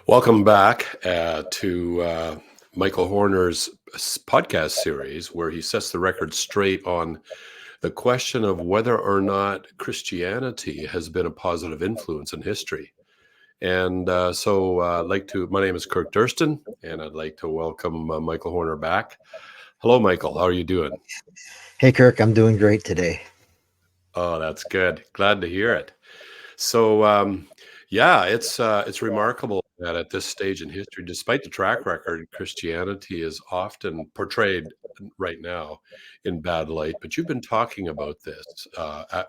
Welcome back to Michael Horner's podcast series, where he sets the record straight on the question of whether or not Christianity has been a positive influence in history. My name is Kirk Durston, and I'd like to welcome Michael Horner back. Hello, Michael. How are you doing? Hey, Kirk, I'm doing great today. Oh, that's good. Glad to hear it. So, it's remarkable that at this stage in history, despite the track record, Christianity is often portrayed right now in bad light. But you've been talking about this,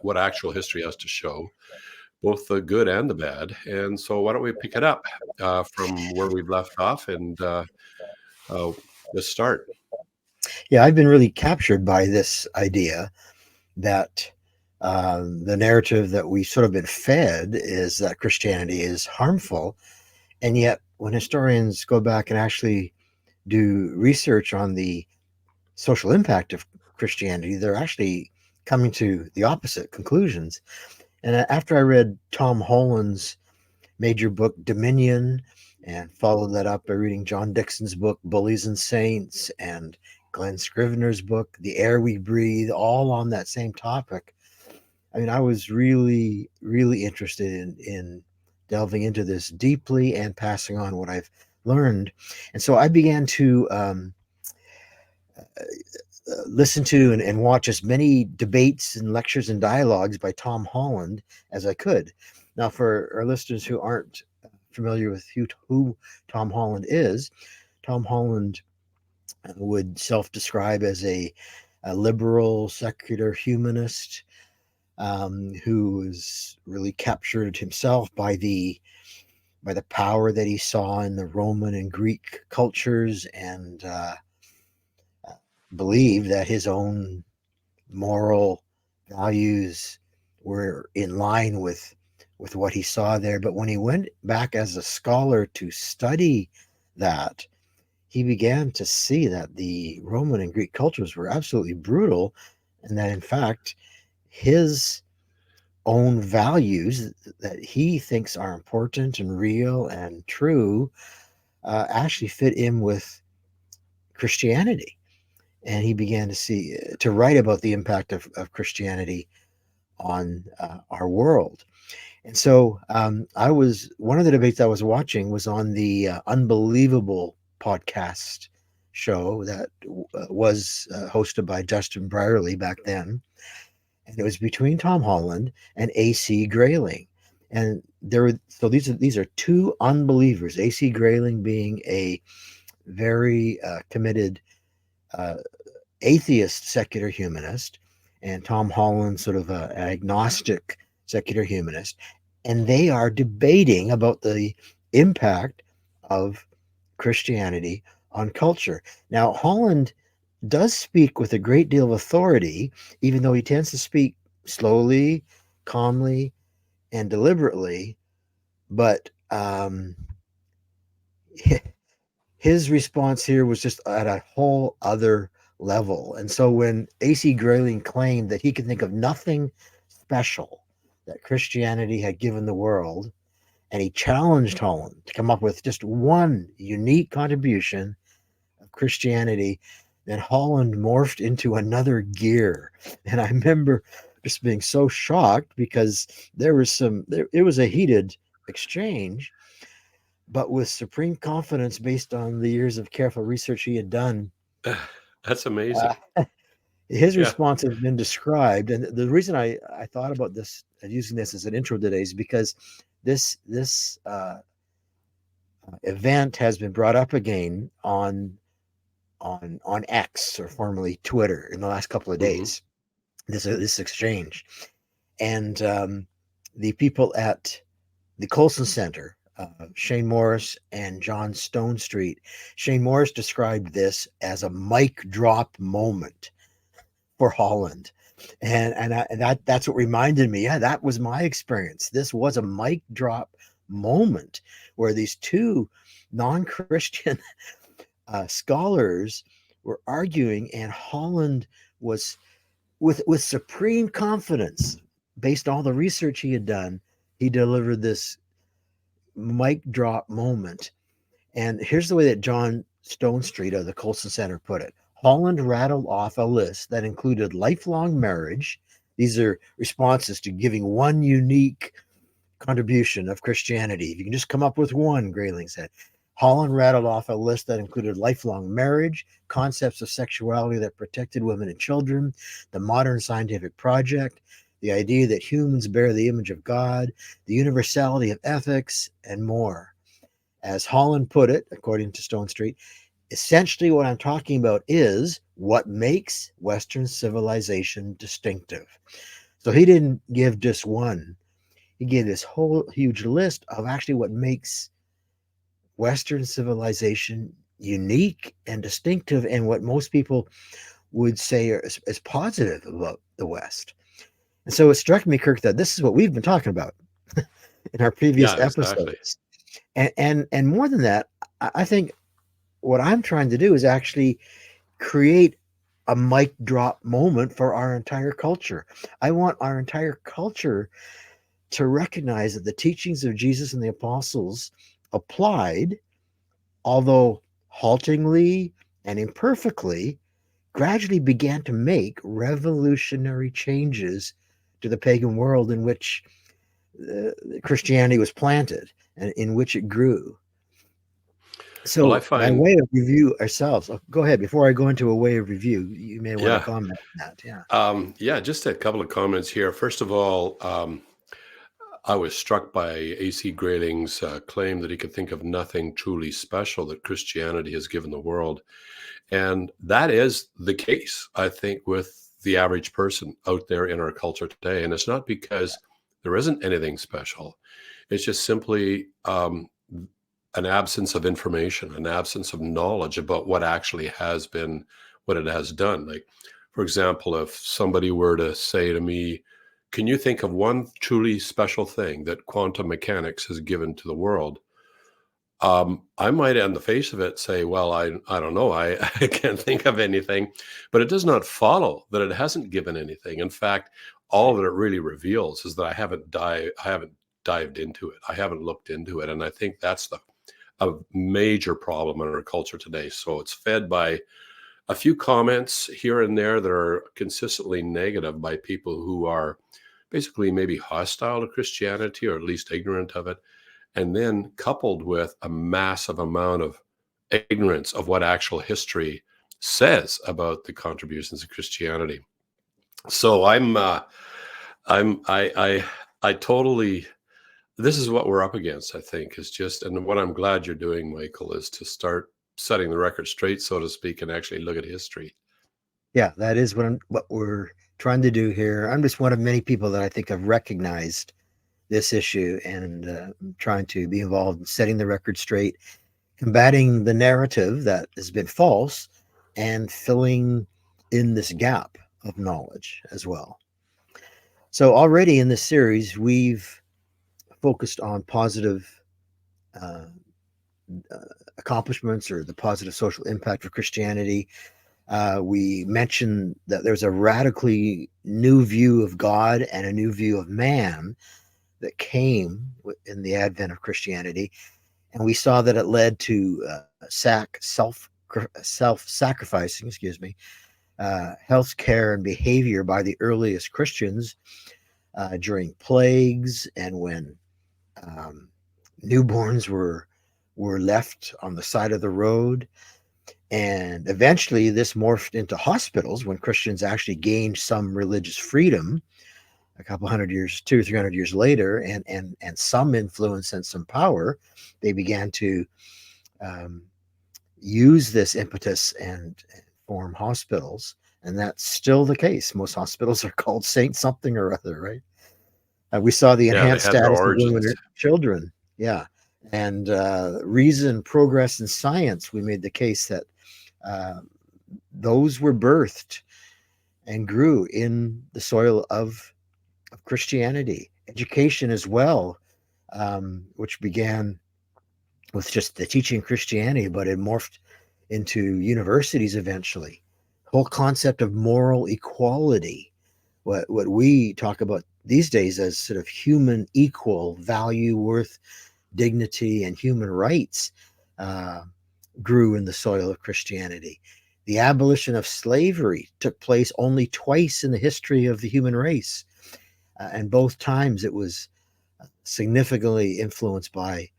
what actual history has to show, both the good and the bad. And so, why don't we pick it up from where we've left off and uh, let's start. Yeah, I've been really captured by this idea that the narrative that we sort of been fed is that Christianity is harmful. And yet, when historians go back and actually do research on the social impact of Christianity, they're actually coming to the opposite conclusions. And after I read Tom Holland's major book, Dominion, and followed that up by reading John Dixon's book, Bullies and Saints, and Glenn Scrivener's book, The Air We Breathe, all on that same topic. I mean, I was really, really interested in delving into this deeply and passing on what I've learned. And so I began to listen to and watch as many debates and lectures and dialogues by Tom Holland as I could. Now, for our listeners who aren't familiar with who Tom Holland is, Tom Holland would self describe as a liberal, secular humanist who was really captured himself by the power that he saw in the Roman and Greek cultures, and believed that his own moral values were in line with what he saw there. But when he went back as a scholar to study that, he began to see that the Roman and Greek cultures were absolutely brutal, and that in fact his own values that he thinks are important and real and true actually fit in with Christianity. And he began to write about the impact of Christianity on our world. And so I was one of the debates I was watching was on the Unbelievable podcast show that was hosted by Justin Brierley back then, and it was between Tom Holland and AC Grayling. And these are two unbelievers. AC Grayling being a very committed uh, atheist secular humanist, and Tom Holland sort of an agnostic secular humanist, and they are debating about the impact of Christianity on culture. Now, Holland does speak with a great deal of authority, even though he tends to speak slowly, calmly, and deliberately. But his response here was just at a whole other level. And so when AC Grayling claimed that he could think of nothing special that Christianity had given the world, and he challenged Holland to come up with just one unique contribution of Christianity, then Holland morphed into another gear. And I remember just being so shocked because it was a heated exchange, but with supreme confidence based on the years of careful research he had done. That's amazing. Uh, his Yeah. response has been described, and the reason I thought about this using this as an intro today is because this event has been brought up again on X, or formerly Twitter, in the last couple of Hmm. days. This exchange, and the people at the Colson Center, Shane Morris and John Stone Street. Shane Morris described this as a mic drop moment for Holland. And that's what reminded me. Yeah, that was my experience. This was a mic drop moment where these two non-Christian scholars were arguing, and Holland was with supreme confidence, based on all the research he had done. He delivered this mic drop moment. And here's the way that John Stonestreet of the Colson Center put it. Holland rattled off a list that included lifelong marriage. These are responses to giving one unique contribution of Christianity. If you can just come up with one, Grayling said. Holland rattled off a list that included lifelong marriage, concepts of sexuality that protected women and children, the modern scientific project, the idea that humans bear the image of God, the universality of ethics, and more. As Holland put it, according to Stonestreet, essentially what I'm talking about is what makes Western civilization distinctive. So he didn't give just one. He gave this whole huge list of actually what makes Western civilization unique and distinctive, and what most people would say is positive about the West. And so it struck me, Kirk, that this is what we've been talking about in our previous Yeah, exactly. episodes. And more than that, I think what I'm trying to do is actually create a mic drop moment for our entire culture. I want our entire culture to recognize that the teachings of Jesus and the apostles applied, although haltingly and imperfectly, gradually began to make revolutionary changes to the pagan world in which Christianity was planted and in which it grew. Well, I So, by find, way of review ourselves, go ahead. Before I go into a way of review, you may want to yeah, comment on that. Yeah. yeah, just a couple of comments here. First of all, I was struck by A.C. Grayling's claim that he could think of nothing truly special that Christianity has given the world. And that is the case, I think, with the average person out there in our culture today. And it's not because there isn't anything special, it's just simply an absence of information, an absence of knowledge about what actually has been, what it has done. Like, for example, if somebody were to say to me, can you think of one truly special thing that quantum mechanics has given to the world? I might on the face of it say, well, I don't know. I can't think of anything, but it does not follow that it hasn't given anything. In fact, all that it really reveals is that I haven't dived into it. I haven't looked into it. And I think that's a major problem in our culture today. So it's fed by a few comments here and there that are consistently negative by people who are basically maybe hostile to Christianity or at least ignorant of it, and then coupled with a massive amount of ignorance of what actual history says about the contributions of Christianity. So I totally, this is what we're up against, I think, is just, and what I'm glad you're doing, Michael, is to start setting the record straight, so to speak, and actually look at history. Yeah, that is what we're trying to do here. I'm just one of many people that I think have recognized this issue, and trying to be involved in setting the record straight, combating the narrative that has been false, and filling in this gap of knowledge as well. So already in this series, we've focused on positive uh, accomplishments or the positive social impact of Christianity. We mentioned that there's a radically new view of God and a new view of man that came in the advent of Christianity, and we saw that it led to self sacrificing, health care and behavior by the earliest Christians during plagues, and when um, newborns were left on the side of the road. And eventually, this morphed into hospitals when Christians actually gained some religious freedom a couple hundred years, 200 or 300 years later, and some influence and some power. They began to um, use this impetus and form hospitals, and that's still the case. Most hospitals are called Saint something or other, right? We saw the Yeah, they enhanced had their status of women origins. and children. Yeah. And reason, progress, and science, we made the case that uh, those were birthed and grew in the soil of Christianity. Education as well, which began with just the teaching of Christianity, but it morphed into universities eventually. Whole concept of moral equality, what we talk about these days as sort of human equal value, worth, dignity, and human rights uh, grew in the soil of Christianity. The abolition of slavery took place only twice in the history of the human race, and both times it was significantly influenced by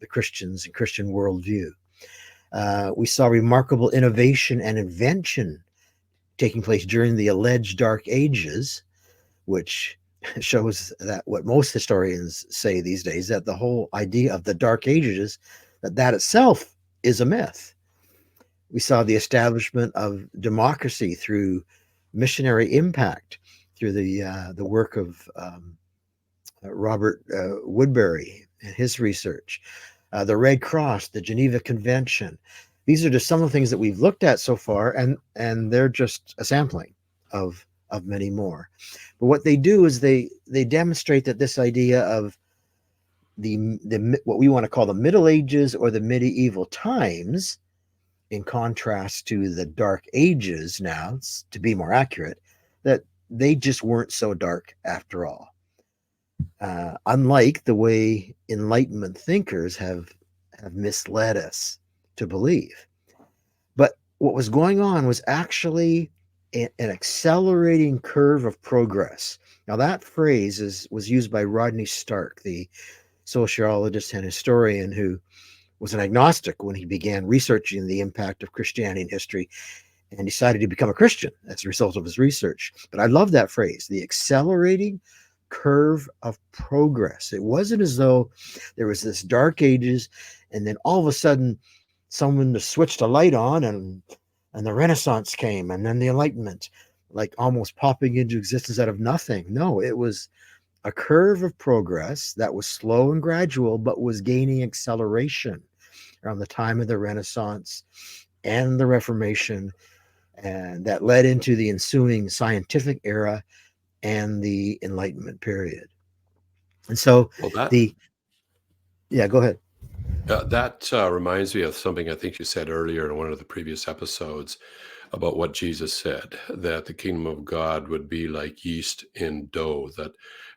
the Christians and Christian worldview. We saw remarkable innovation and invention taking place during the alleged Dark Ages, which shows that what most historians say these days, that the whole idea of the Dark Ages, that itself is a myth. We saw the establishment of democracy through missionary impact, through the work of Robert Woodbury and his research, the Red Cross, the Geneva Convention. These are just some of the things that we've looked at so far, and they're just a sampling of many more. But what they do is they demonstrate that this idea of the what we want to call the Middle Ages or the medieval times, in contrast to the Dark Ages now, to be more accurate, that they just weren't so dark after all. Unlike the way Enlightenment thinkers have misled us to believe. But what was going on was actually an accelerating curve of progress. Now, that phrase was used by Rodney Stark, the sociologist and historian who was an agnostic when he began researching the impact of Christianity in history and decided to become a Christian as a result of his research. But I love that phrase, the accelerating curve of progress. It wasn't as though there was this Dark Ages and then all of a sudden someone just switched a light on and the Renaissance came and then the Enlightenment, like almost popping into existence out of nothing. No, it was a curve of progress that was slow and gradual, but was gaining acceleration around the time of the Renaissance and the Reformation, and that led into the ensuing scientific era and the Enlightenment period. And so Well, that the yeah, go ahead. reminds me of something I think you said earlier in one of the previous episodes about what Jesus said, that the kingdom of God would be like yeast in dough.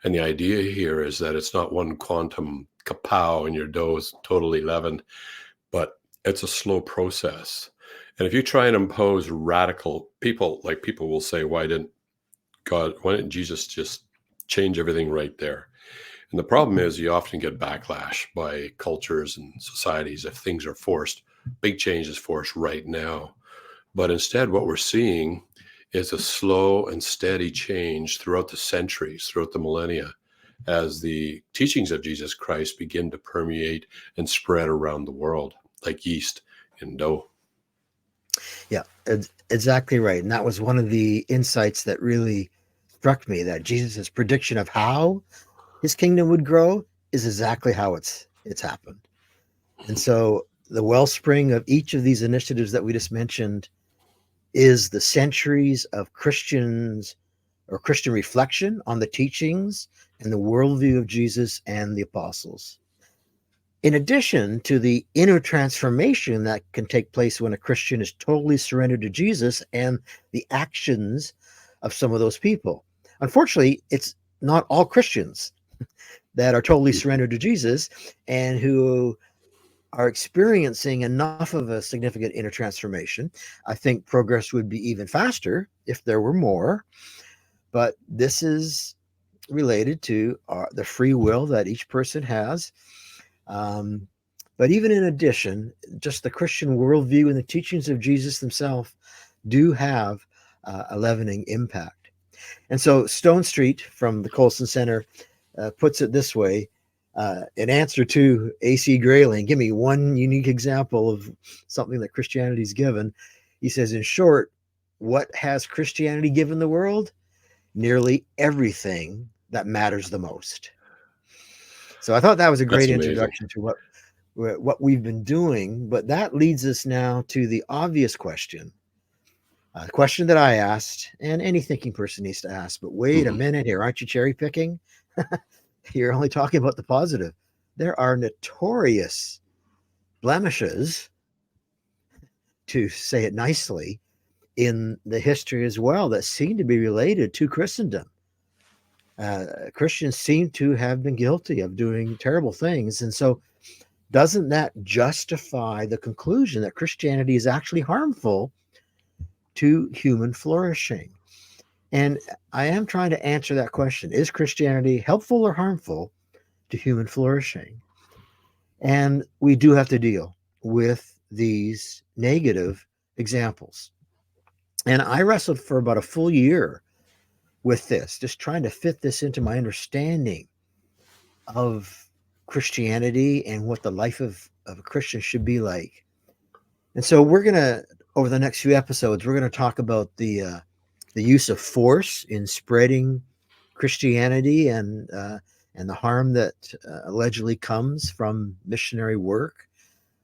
And the idea here is that it's not one quantum kapow and your dough is totally leavened, but it's a slow process. And if you try and impose radical people will say, why didn't Jesus just change everything right there? And the problem is you often get backlash by cultures and societies if things are forced. Big change is forced right now. But instead, what we're seeing is a slow and steady change throughout the centuries, throughout the millennia, as the teachings of Jesus Christ begin to permeate and spread around the world like yeast in dough. Yeah, exactly right. And that was one of the insights that really struck me, that Jesus' prediction of how his kingdom would grow is exactly how it's happened. And so the wellspring of each of these initiatives that we just mentioned is the centuries of Christians or Christian reflection on the teachings and the worldview of Jesus and the apostles. In addition to the inner transformation that can take place when a Christian is totally surrendered to Jesus and the actions of some of those people. Unfortunately, it's not all Christians that are totally surrendered to Jesus and who are experiencing enough of a significant inner transformation. I think progress would be even faster if there were more, but this is related to the free will that each person has. Um, but even in addition, just the Christian worldview and the teachings of Jesus himself do have a leavening impact. And so Stone Street from the Colson Center puts it this way, in answer to A.C. Grayling, give me one unique example of something that Christianity's given. He says, in short, what has Christianity given the world? Nearly everything that matters the most. So I thought that was a That's great amazing. introduction to what we've been doing. But that leads us now to the obvious question, a question that I asked, and any thinking person needs to ask. But wait a Mhm. minute here, aren't you cherry picking? You're only talking about the positive. There are notorious blemishes, to say it nicely, in the history as well that seem to be related to Christendom. Christians seem to have been guilty of doing terrible things. And so, doesn't that justify the conclusion that Christianity is actually harmful to human flourishing? And I am trying to answer that question. Is Christianity helpful or harmful to human flourishing? And we do have to deal with these negative examples. And I wrestled for about a full year with this, just trying to fit this into my understanding of Christianity and what the life of a Christian should be like. And so we're gonna, over the next few episodes, we're gonna talk about the use of force in spreading Christianity and the harm that allegedly comes from missionary work.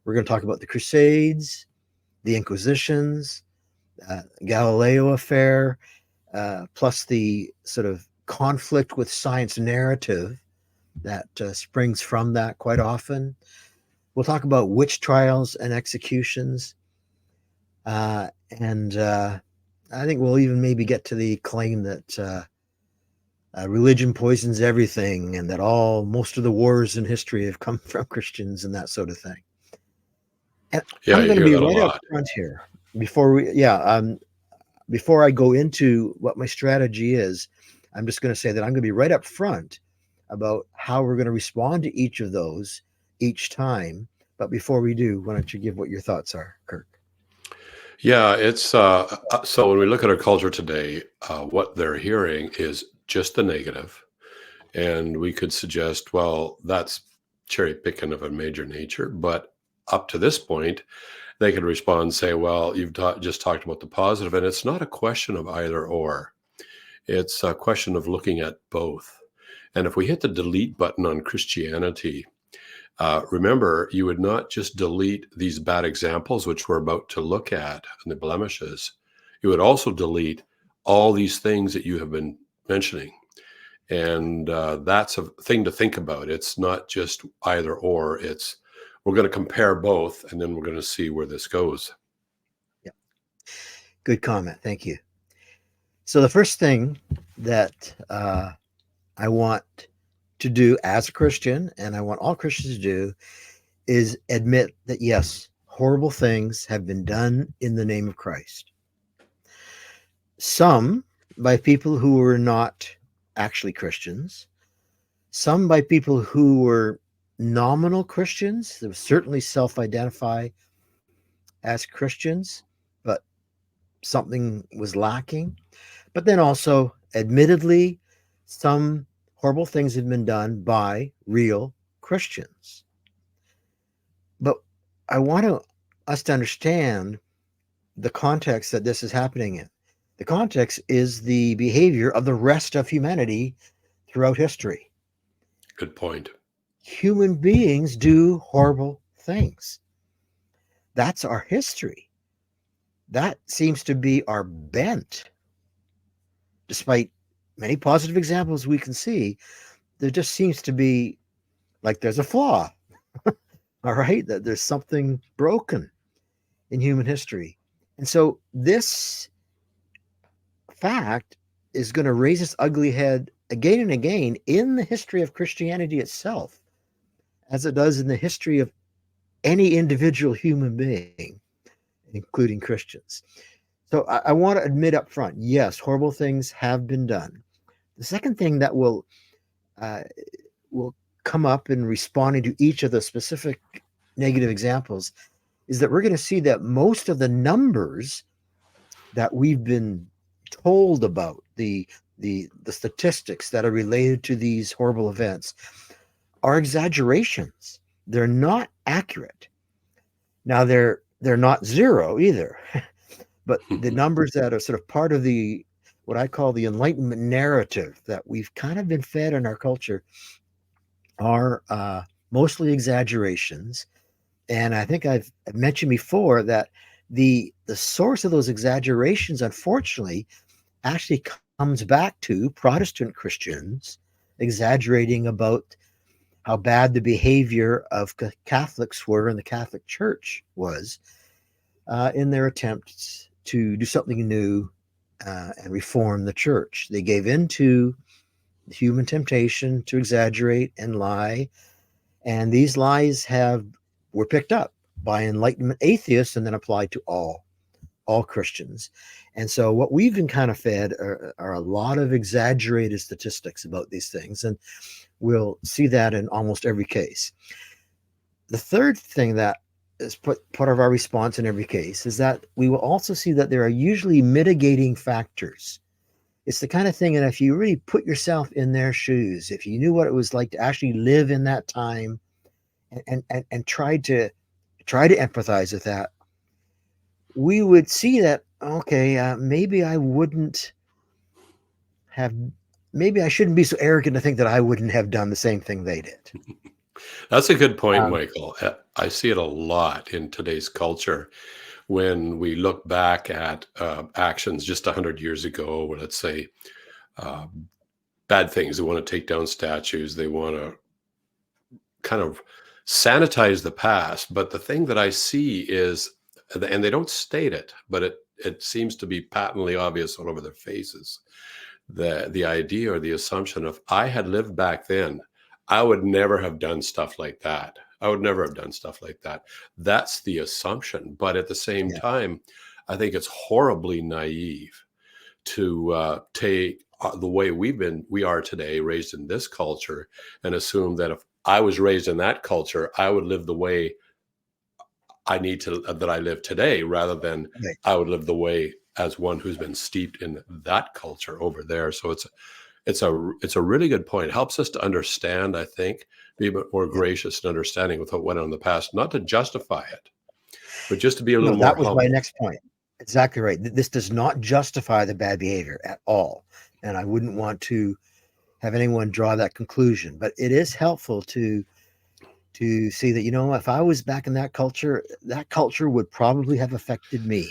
We're going to talk about the Crusades, the Inquisitions, Galileo affair, plus the sort of conflict with science narrative that springs from that quite often. We'll talk about witch trials and executions, and I think we'll even maybe get to the claim that religion poisons everything, and that most of the wars in history have come from Christians and that sort of thing. And Yeah, I'm you going to hear be that a right up lot. front here before I go into what my strategy is. I'm just going to say that I'm going to be right up front about how we're going to respond to each of those each time. But before we do, why don't you give what your thoughts are, Kirk? Yeah, so when we look at our culture today, what they're hearing is just the negative, and we could suggest, well, that's cherry picking of a major nature. But up to this point, they could respond and say, well, just talked about the positive, and it's not a question of either or. It's a question of looking at both. And if we hit the delete button on Christianity, remember, you would not just delete these bad examples, which we're about to look at, and the blemishes. You would also delete all these things that you have been mentioning. And that's a thing to think about. It's not just either or. We're going to compare both, and then we're going to see where this goes. Yeah, good comment. Thank you. So the first thing that I want to do as a Christian, and I want all Christians to do, is admit that yes, horrible things have been done in the name of Christ. Some by people who were not actually Christians, some by people who were nominal Christians, that certainly self identify as Christians, but something was lacking. But then also, admittedly, some horrible things have been done by real Christians. But I want us to understand the context that this is happening in. The context is the behavior of the rest of humanity throughout history. Good point. Human beings do horrible things. That's our history. That seems to be our bent. Despite many positive examples we can see, there just seems to be like there's a flaw, all right? That there's something broken in human history. And so this fact is going to raise its ugly head again and again in the history of Christianity itself, as it does in the history of any individual human being, including Christians. So I want to admit up front, yes, horrible things have been done. The second thing that uh, will come up in responding to each of the specific negative examples is that we're going to see that most of the numbers that we've been told about, the statistics that are related to these horrible events, are exaggerations. They're not accurate. Now they're not zero either, but the numbers that are sort of part of the what I call the Enlightenment narrative that we've kind of been fed in our culture are mostly exaggerations. And I think I've mentioned before that the source of those exaggerations, unfortunately, actually comes back to Protestant Christians exaggerating about how bad the behavior of Catholics were and the Catholic Church was in their attempts to do something new and reform the church. They gave in to human temptation to exaggerate and lie, and these lies have were picked up by Enlightenment atheists and then applied to all Christians. And so what we've been kind of fed are a lot of exaggerated statistics about these things, and we'll see that in almost every case. The third thing that is part of our response in every case is that we will also see that there are usually mitigating factors. It's the kind of thing that if you really put yourself in their shoes, if you knew what it was like to actually live in that time and try to empathize with that, we would see that okay, maybe I wouldn't have, maybe I shouldn't be so arrogant to think that I wouldn't have done the same thing they did. That's a good point, Um, Michael. I see it a lot in today's culture when we look back at actions just 100 years ago, let's say uh, bad things. They want to take down statues. They want to kind of sanitize the past. But the thing that I see is, and they don't state it, but it seems to be patently obvious all over their faces. The idea or the assumption of I had lived back then, I would never have done stuff like that. I would never have done stuff like that. That's the assumption. But at the same yeah, time, I think it's horribly naive to take the way we are today, raised in this culture, and assume that if I was raised in that culture, I would live the way I need to that I live today, rather than right. I would live the way as one who's been steeped in that culture over there. So it's a really good point. It helps us to understand, I think, be a bit more Yeah. gracious and understanding with what went on in the past, not to justify it, but just to be a No, little that more was my humble. next point. Exactly right. This does not justify the bad behavior at all. And I wouldn't want to have anyone draw that conclusion. But it is helpful to see that, if I was back in that culture would probably have affected me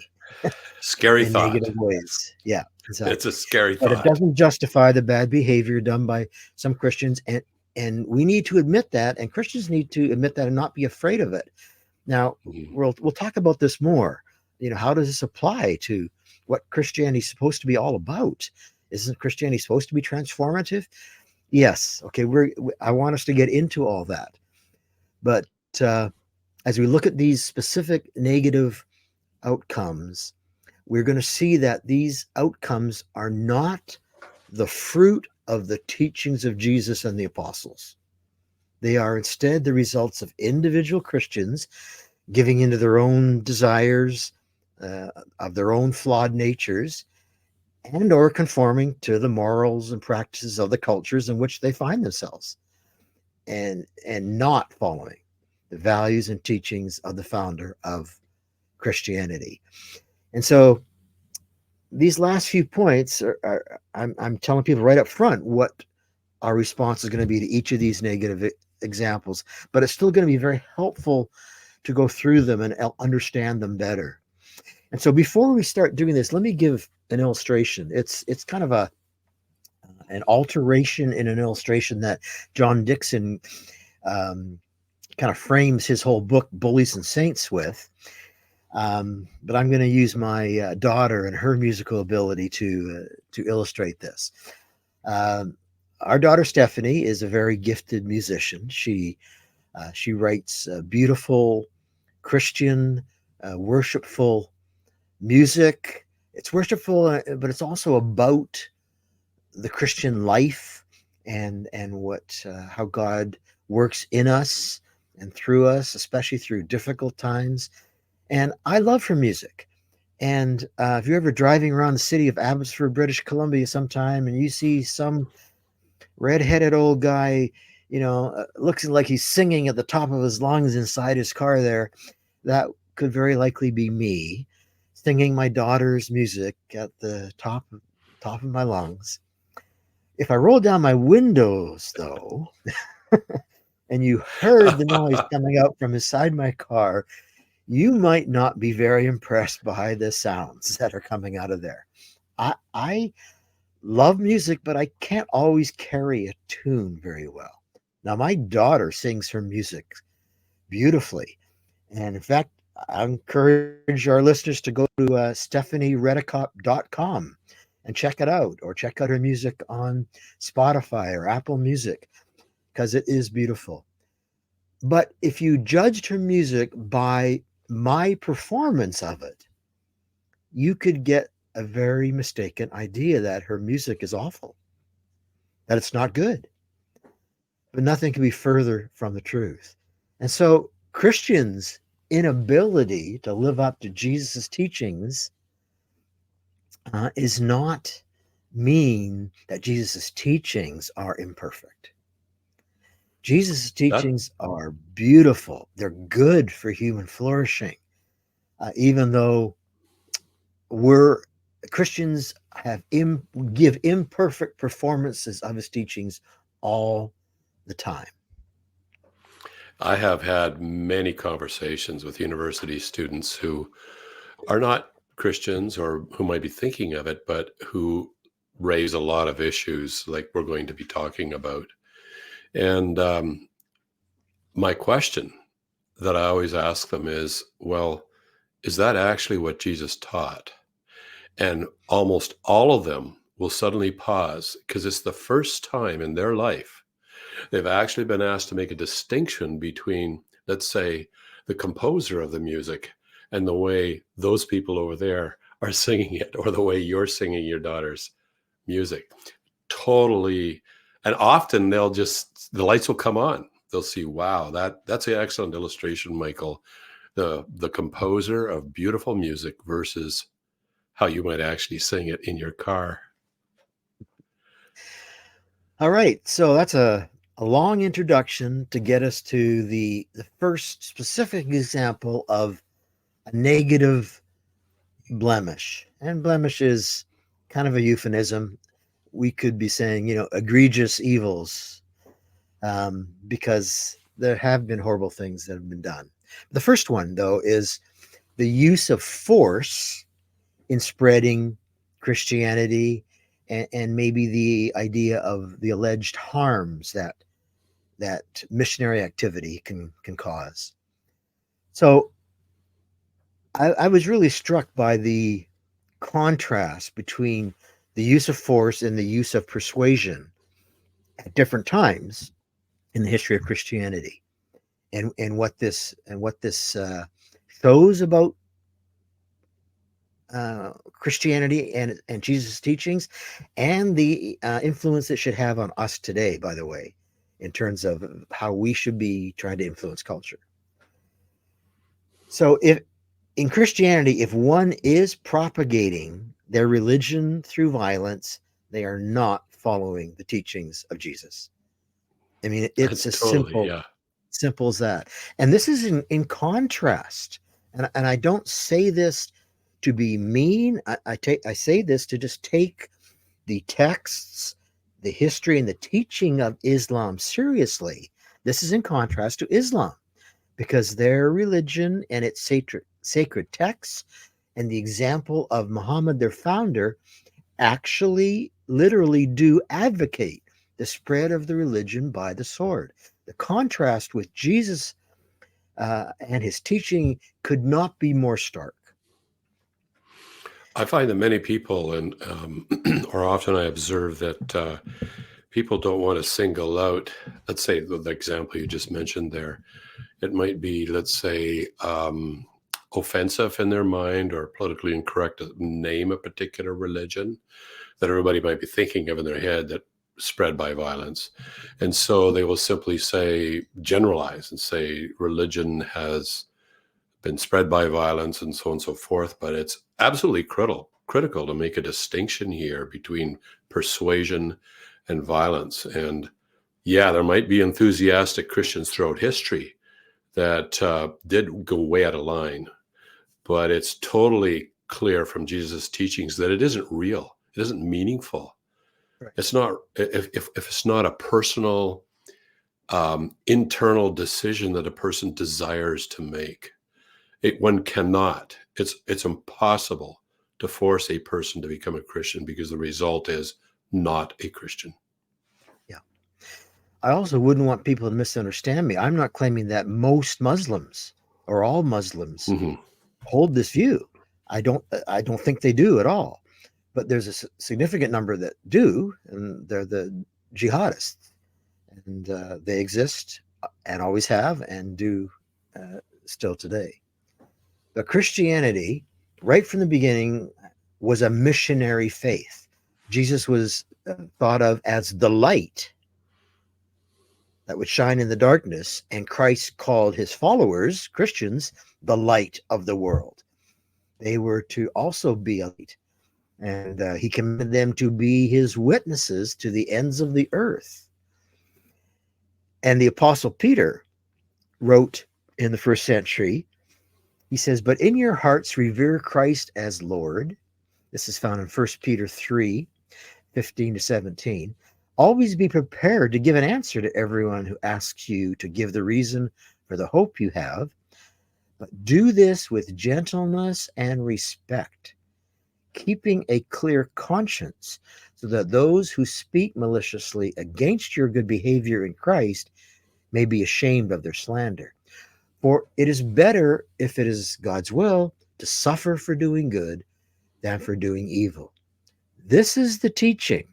Scary in thought. negative ways. Yeah, It's a exactly. scary But it thought. doesn't justify the bad behavior done by some Christians. And we need to admit that, and Christians need to admit that and not be afraid of it. Now, Mhm. we'll talk about this more. How does this apply to what Christianity is supposed to be all about? Isn't Christianity supposed to be transformative? Yes. Okay. I want us to get into all that, but uh, as we look at these specific negative outcomes, we're going to see that these outcomes are not the fruit of the teachings of Jesus and the apostles. They are instead the results of individual Christians giving into their own desires, uh, of their own flawed natures, and or conforming to the morals and practices of the cultures in which they find themselves, and not following the values and teachings of the founder of Christianity. And so these last few points I'm telling people right up front what our response is going to be to each of these negative examples, but it's still going to be very helpful to go through them and understand them better. And so before we start doing this, let me give an illustration. It's kind of an alteration in an illustration that John Dixon um, kind of frames his whole book, Bullies and Saints, with. But I'm going to use my daughter and her musical ability to illustrate this. Um, our daughter Stephanie is a very gifted musician. She writes beautiful Christian, worshipful music. It's worshipful, but it's also about the Christian life and what how God works in us and through us, especially through difficult times. And I love her music. And if you're ever driving around the city of Abbotsford, British Columbia, sometime, and you see some red-headed old guy, looks like he's singing at the top of his lungs inside his car there, that could very likely be me singing my daughter's music at the top of my lungs. If I roll down my windows, though, and you heard the noise coming out from inside my car, you might not be very impressed by the sounds that are coming out of there. I love music, but I can't always carry a tune very well. Now, my daughter sings her music beautifully. And in fact, I encourage our listeners to go to stephanieredicott.com and check it out, or check out her music on Spotify or Apple Music, because it is beautiful. But if you judged her music by my performance of it, you could get a very mistaken idea that her music is awful, that it's not good. But nothing can be further from the truth. And so Christians' inability to live up to Jesus' teachings is not mean that Jesus' teachings are imperfect. Jesus' That teachings are beautiful. They're good for human flourishing, even though we're Christians give imperfect performances of his teachings all the time. I have had many conversations with university students who are not Christians or who might be thinking of it, but who raise a lot of issues like we're going to be talking about. And my question that I always ask them is, well, is that actually what Jesus taught? And almost all of them will suddenly pause because it's the first time in their life they've actually been asked to make a distinction between, let's say, the composer of the music and the way those people over there are singing it, or the way you're singing your daughter's music. Totally. And often the lights will come on. They'll see, wow, that's an excellent illustration, Michael. The composer of beautiful music versus how you might actually sing it in your car. All right, so that's a long introduction to get us to the first specific example of a negative blemish. And blemish is kind of a euphemism. We could be saying, egregious evils, because there have been horrible things that have been done. The first one, though, is the use of force in spreading Christianity, and maybe the idea of the alleged harms that missionary activity can cause. So I was really struck by the contrast between the use of force and the use of persuasion at different times in the history of Christianity, and what this shows about Christianity and Jesus' teachings, and the influence it should have on us today, by the way, in terms of how we should be trying to influence culture. So, if in Christianity, if one is propagating their religion through violence, they are not following the teachings of Jesus. I mean, it's as Totally, simple yeah. simple as that. And this is in contrast. And I don't say this to be mean. I say this to just take the texts, the history, and the teaching of Islam seriously. This is in contrast to Islam, because their religion and its sacred texts and the example of Muhammad, their founder, actually literally do advocate the spread of the religion by the sword. The contrast with Jesus and his teaching could not be more stark. I find that many people, and or often I observe that people don't want to single out, let's say the example you just mentioned there. It might be, let's say, offensive in their mind or politically incorrect to name a particular religion that everybody might be thinking of in their head that spread by violence. And so they will simply say, generalize and say religion has been spread by violence and so on and so forth. But it's absolutely critical to make a distinction here between persuasion and violence. And yeah, there might be enthusiastic Christians throughout history that did go way out of line, but it's totally clear from Jesus' teachings that it isn't real. It isn't meaningful. Right. It's not, if it's not a personal, internal decision that a person desires to make. One cannot. It's impossible to force a person to become a Christian because the result is not a Christian. Yeah. I also wouldn't want people to misunderstand me. I'm not claiming that most Muslims or all Muslims Hmm. hold this view. I don't think they do at all. but there's a significant number that do, and they're the jihadists, and they exist and always have and do still today. But Christianity, right from the beginning, was a missionary faith. Jesus was thought of as the light that would shine in the darkness, and Christ called his followers, Christians, the light of the world. They were to also be a light, and he commanded them to be his witnesses to the ends of the earth. And the Apostle Peter wrote in the first century, he says, "But in your hearts revere Christ as Lord." This is found in 1 Peter 3:15-17. "Always be prepared to give an answer to everyone who asks you to give the reason for the hope you have, but do this with gentleness and respect, keeping a clear conscience, so that those who speak maliciously against your good behavior in Christ may be ashamed of their slander. For it is better, if it is God's will, to suffer for doing good than for doing evil." This is the teaching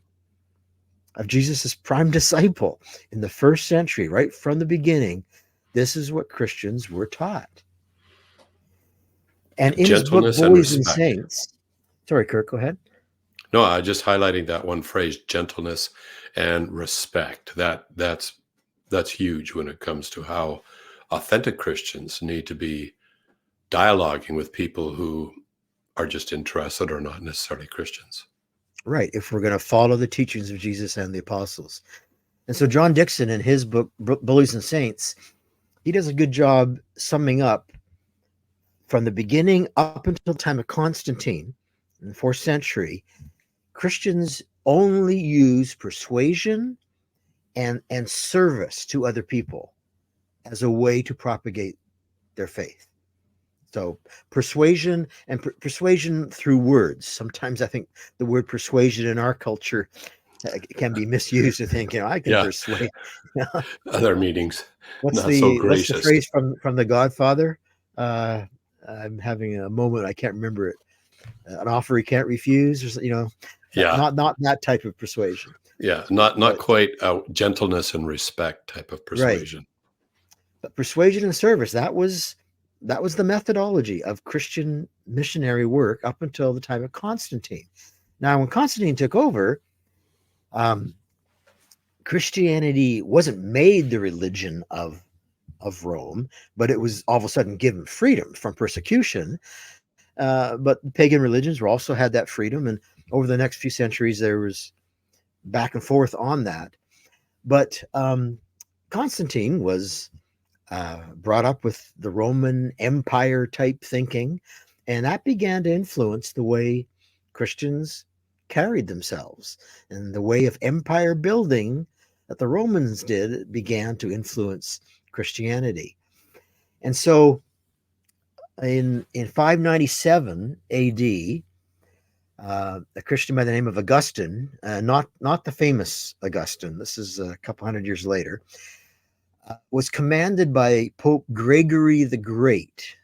of Jesus' prime disciple in the first century, right from the beginning. This is what Christians were taught. And in his book, Gentleness and Bullies and respect. Saints, sorry, Kirk, go ahead. No, I just highlighting that one phrase, gentleness and respect. That's huge when it comes to how authentic Christians need to be dialoguing with people who are just interested or not necessarily Christians. Right, if we're going to follow the teachings of Jesus and the apostles. And so John Dixon, in his book, Bullies and Saints, he does a good job summing up from the beginning up until the time of Constantine in the 4th century. Christians only use persuasion and service to other people as a way to propagate their faith. So persuasion and persuasion through words. Sometimes I think the word persuasion in our culture can be misused to think, I can Yeah, persuade. other meetings, what's not so the gracious. phrase from the Godfather? I'm having a moment, I can't remember it. An offer he can't refuse, or Yeah, not that type of persuasion. yeah, not But quite a gentleness and respect type of right, persuasion. but persuasion and service, that was the methodology of Christian missionary work up until the time of Constantine. Now, when Constantine took over, um, Christianity wasn't made the religion of Rome, but it was all of a sudden given freedom from persecution. But pagan religions were also had that freedom, and over the next few centuries, there was back and forth on that. But Constantine was brought up with the Roman Empire type thinking, and that began to influence the way Christians carried themselves. And the way of empire building that the Romans did began to influence Christianity. And so in 597 AD, a Christian by the name of Augustine, not the famous Augustine, this is a couple hundred years later, was commanded by Pope Gregory the Great.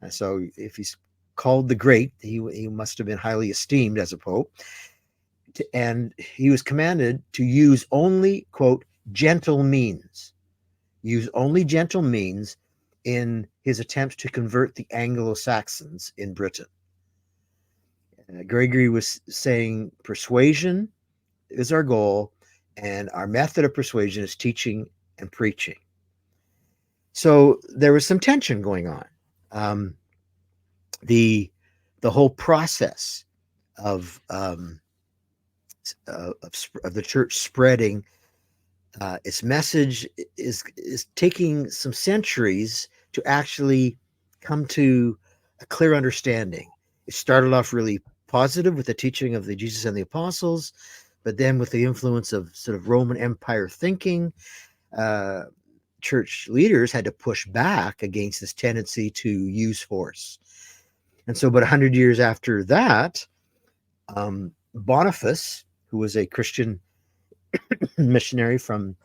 So if he's called the Great, he must have been highly esteemed as a pope. And he was commanded to use only, quote, gentle means. Use only gentle means in his attempts to convert the Anglo-Saxons in Britain. Gregory was saying persuasion is our goal, and our method of persuasion is teaching and preaching. So there was some tension going on. The whole process of the church spreading its message is taking some centuries to actually come to a clear understanding. It started off really positive with the teaching of the Jesus and the apostles, but then with the influence of sort of Roman Empire thinking, church leaders had to push back against this tendency to use force. And so about 100 years after that, Boniface, who was a Christian missionary from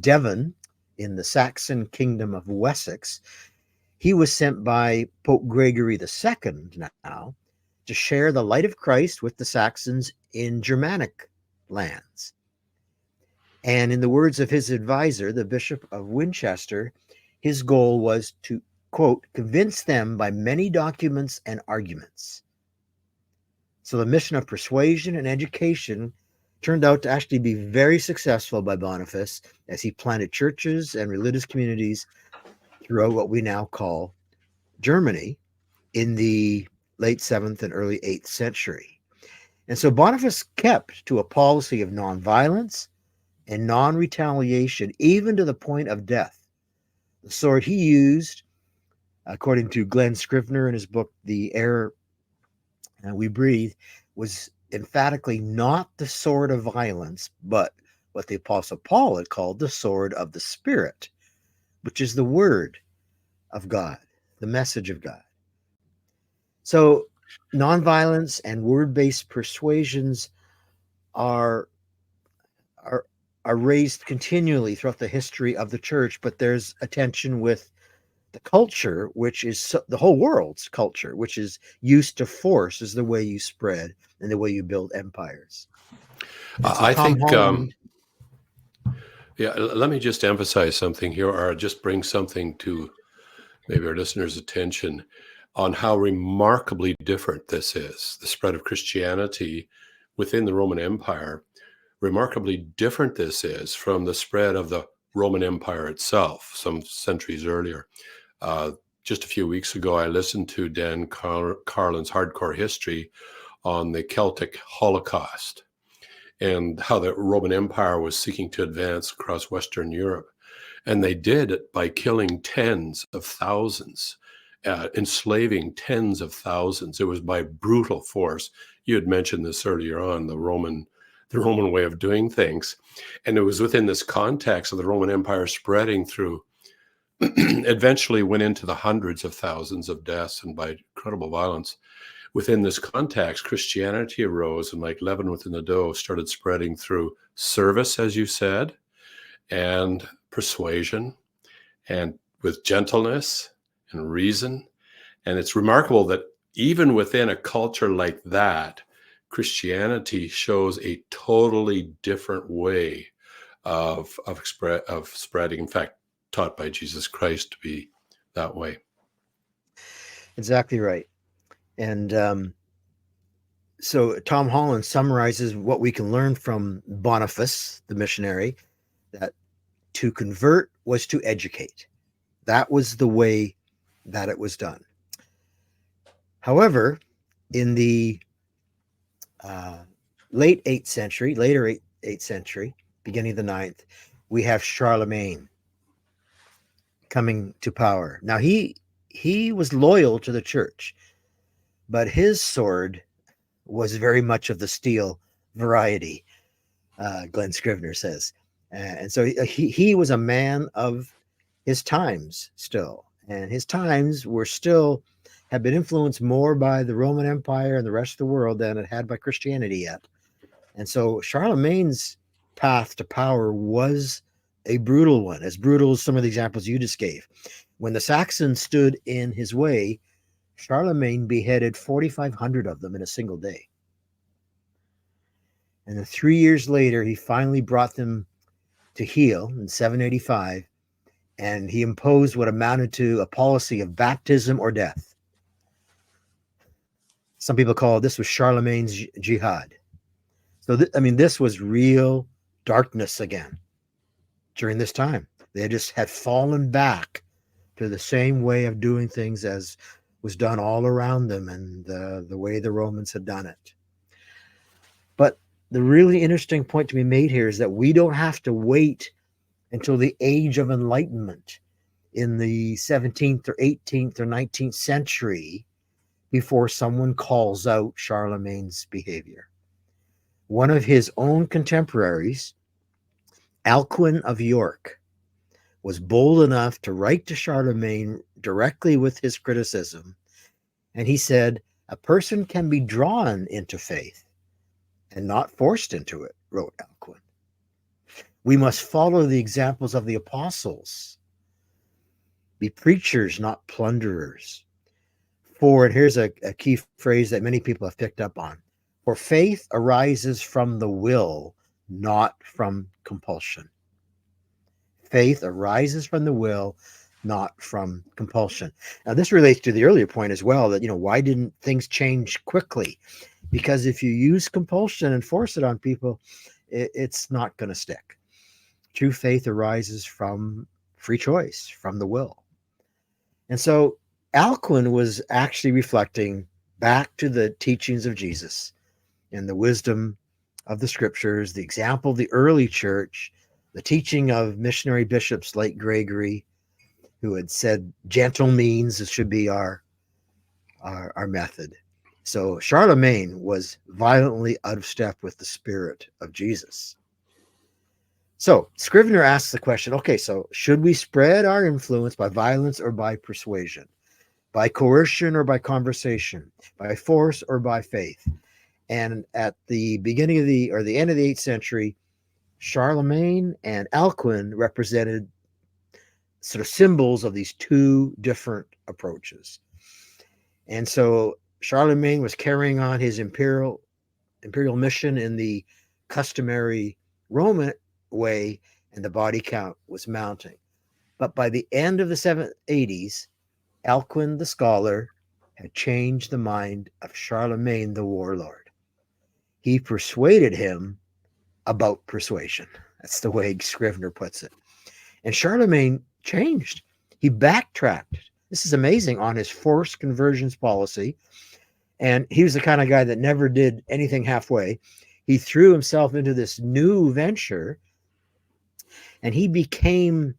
Devon in the Saxon kingdom of Wessex, he was sent by Pope Gregory II now to share the light of Christ with the Saxons in Germanic lands. And in the words of his advisor, the Bishop of Winchester, his goal was to, quote, convince them by many documents and arguments. So the mission of persuasion and education turned out to actually be very successful by Boniface as he planted churches and religious communities throughout what we now call Germany in the late 7th and early 8th century. And so Boniface kept to a policy of nonviolence and non-retaliation, even to the point of death. The sword he used, according to Glenn Scrivener in his book, The Air We Breathe, was emphatically not the sword of violence, but what the Apostle Paul had called the sword of the Spirit, which is the word of God, the message of God. So nonviolence and word-based persuasions are raised continually throughout the history of the church, but there's a tension with the culture, which is the whole world's culture, which is used to force as the way you spread and the way you build empires. And so I Tom think, Holland, yeah, let me just emphasize something here, or just bring something to maybe our listeners' attention on how remarkably different this is. The spread of Christianity within the Roman Empire, remarkably different this is from the spread of the Roman Empire itself some centuries earlier. Just a few weeks ago, I listened to Dan Carlin's Hardcore History on the Celtic Holocaust and how the Roman Empire was seeking to advance across Western Europe. And they did it by killing tens of thousands, enslaving tens of thousands. It was by brutal force. You had mentioned this earlier on, the Roman way of doing things. And it was within this context of the Roman Empire spreading through, eventually went into the hundreds of thousands of deaths and by incredible violence. Within this context, Christianity arose and, like leaven within the dough, started spreading through service, as you said, and persuasion, and with gentleness and reason. And it's remarkable that even within a culture like that, Christianity shows a totally different way of spreading. In fact, taught by Jesus Christ to be that way. exactly right. And so Tom Holland summarizes what we can learn from Boniface, the missionary, that to convert was to educate. That was the way that it was done. However, in the later 8th century, beginning of the 9th, we have Charlemagne coming to power. Now he was loyal to the church, but his sword was very much of the steel variety, Glenn Scrivener says. And so he was a man of his times still. And his times were still have been influenced more by the Roman Empire and the rest of the world than it had by Christianity yet. And so Charlemagne's path to power was a brutal one, as brutal as some of the examples you just gave. When the Saxons stood in his way, Charlemagne beheaded 4,500 of them in a single day. And then 3 years later, he finally brought them to heel in 785, and he imposed what amounted to a policy of baptism or death. Some people call this was Charlemagne's jihad. So, this was real darkness again during this time. They just had fallen back to the same way of doing things as was done all around them and the way the Romans had done it. But the really interesting point to be made here is that we don't have to wait until the age of enlightenment in the 17th or 18th or 19th century before someone calls out Charlemagne's behavior. One of his own contemporaries, Alcuin of York, was bold enough to write to Charlemagne directly with his criticism. And he said, "A person can be drawn into faith and not forced into it," wrote Alcuin. "We must follow the examples of the apostles. Be preachers, not plunderers. And here's a key phrase that many people have picked up on. For faith arises from the will, not from compulsion. Faith arises from the will, not from compulsion. Now, this relates to the earlier point as well that, why didn't things change quickly? Because if you use compulsion and force it on people, it's not going to stick. True faith arises from free choice, from the will. And so Alcuin was actually reflecting back to the teachings of Jesus and the wisdom of the scriptures, the example of the early church, the teaching of missionary bishops like Gregory, who had said gentle means should be our method. So Charlemagne was violently out of step with the spirit of Jesus. So Scrivener asks the question, okay, so should we spread our influence by violence or by persuasion? By coercion or by conversation? By force or by faith? And at the beginning of the end of the 8th century, Charlemagne and Alcuin represented sort of symbols of these two different approaches. And so Charlemagne was carrying on his imperial mission in the customary Roman way, and the body count was mounting. But by the end of the 780s, Alcuin the scholar had changed the mind of Charlemagne the warlord. He persuaded him about persuasion. That's the way Scrivener puts it. And Charlemagne changed. He backtracked. This is amazing, on his forced conversions policy. And he was the kind of guy that never did anything halfway. He threw himself into this new venture, and he became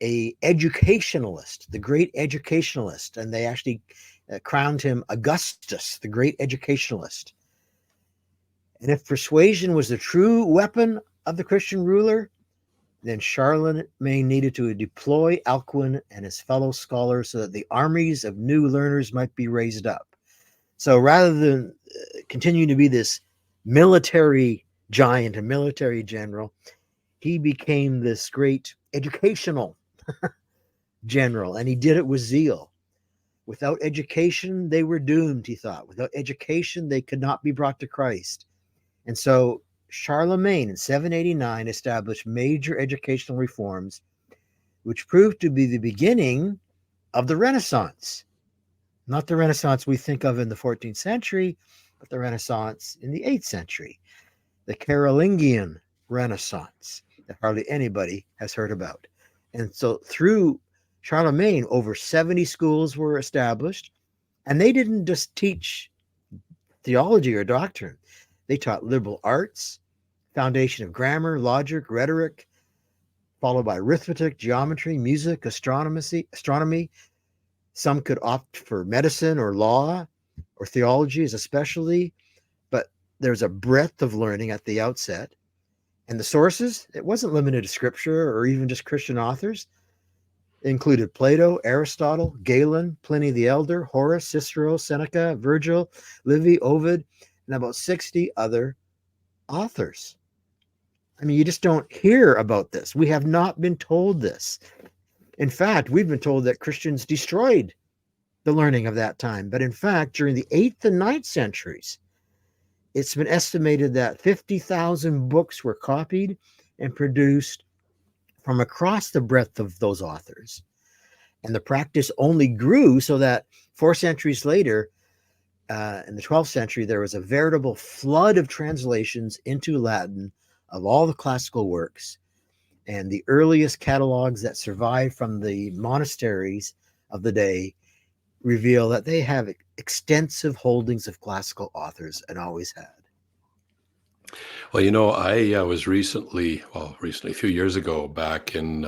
a educationalist, the great educationalist. And they actually crowned him Augustus, the great educationalist. And if persuasion was the true weapon of the Christian ruler, then Charlemagne needed to deploy Alcuin and his fellow scholars so that the armies of new learners might be raised up. So rather than continuing to be this military giant, a military general, he became this great educational general, and he did it with zeal. Without education, they were doomed, he thought. Without education, they could not be brought to Christ. And so Charlemagne in 789 established major educational reforms, which proved to be the beginning of the Renaissance. Not the Renaissance we think of in the 14th century, but the Renaissance in the 8th century, the Carolingian Renaissance that hardly anybody has heard about. And so through Charlemagne, over 70 schools were established, and they didn't just teach theology or doctrine. They taught liberal arts, foundation of grammar, logic, rhetoric, followed by arithmetic, geometry, music, astronomy. Some could opt for medicine or law or theology as a specialty, but there's a breadth of learning at the outset. And the sources, it wasn't limited to scripture or even just Christian authors. It included Plato, Aristotle, Galen, Pliny the Elder, Horace, Cicero, Seneca, Virgil, Livy, Ovid, and about 60 other authors. I mean, you just don't hear about this. We have not been told this. In fact, we've been told that Christians destroyed the learning of that time. But in fact, during the 8th and 9th centuries, it's been estimated that 50,000 books were copied and produced from across the breadth of those authors. And the practice only grew so that 4 centuries later, in the 12th century, there was a veritable flood of translations into Latin of all the classical works. And the earliest catalogs that survive from the monasteries of the day reveal that they have extensive holdings of classical authors and always had. Well, I was recently, a few years ago, back in